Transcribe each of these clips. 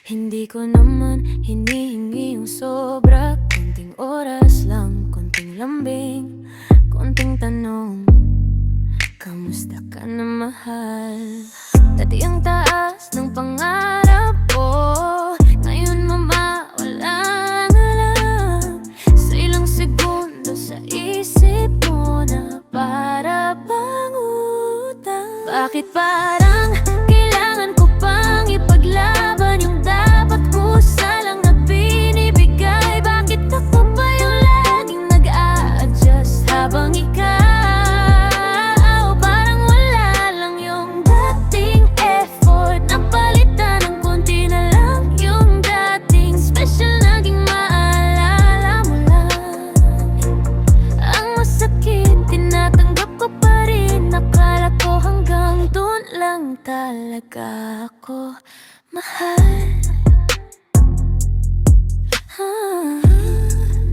Hindi ko naman hinihingi yung sobra. Konting oras lang, konting lambing, konting tanong, kamusta ka na mahal? Dati ang taas ng pangarap ko, ngayon wala na lang. Sa ilang segundo sa isip mo na para bang utang. Bakit parang kailangan ko pang ipaglaban yung dapat ko salang na binibigay? Bakit ako pa yung laging nag-a-adjust habang ikaw parang wala lang yung dating effort? Napalitan ng konti na lang yung dating special, naging maalala mo lang. Ang masakit, tinatanggap ko pa rin. Akala ko hanggang doon lang talaga ako mahal.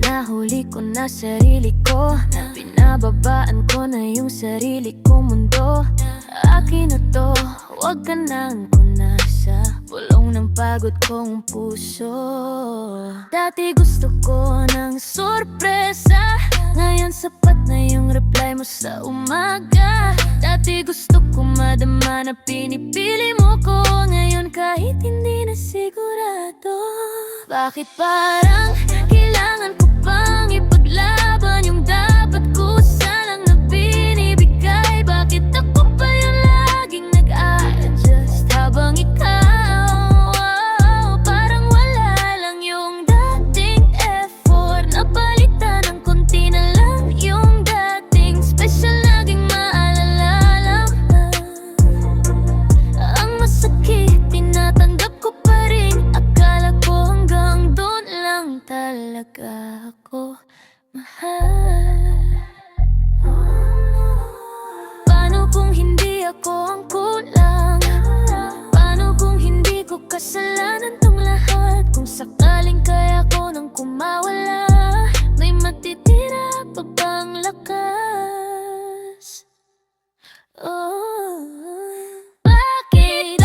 Nahuli ko na sarili ko, pinababaan ko na yung sarili kong mundo. Akin na to, huwag ka nang punasa, bulong ng pagod kong puso. Dati gusto ko ng sorpresa, ngayon sapat na yung reply mo sa umaga. Dati gusto ko madama na pinipili mo ko, ngayon kahit hindi na sigurado. Bakit parang kailangan ko pang ipaglaban yung dapat ko salang na binibigay? Bakit ako pa yung laging nag-a-adjust habang ikaw parang wala lang yung dating effort? Napalitan ng konti na lang yung dating special, naging maalala lang. Ang masakit, tinatanggap ko pa rin. Akala ko hanggang doon lang talaga ako mahal. Paano kung hindi ako ang kulang? Paano kung hindi ko kasalanan tong lahat? Kung sakaling kaya ko nang kumawala, may matitira pa bang lakas? Bakit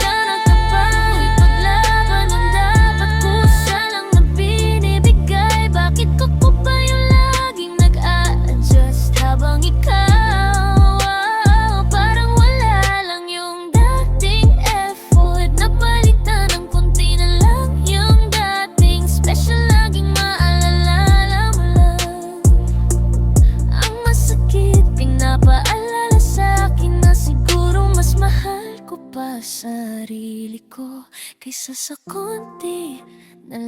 ka nagkapang ipaglaban ang dapat ko salang na binibigay? Bakit ako pa yung laging nag-a-adjust habang ikaw parang wala lang yung dating effort? Napalitan ng konti na lang yung dating special, laging maalala mo lang. Ang masakit, pinapaalala sa akin na siguro mas mahal ko pa sarili ko kaysa sa konti na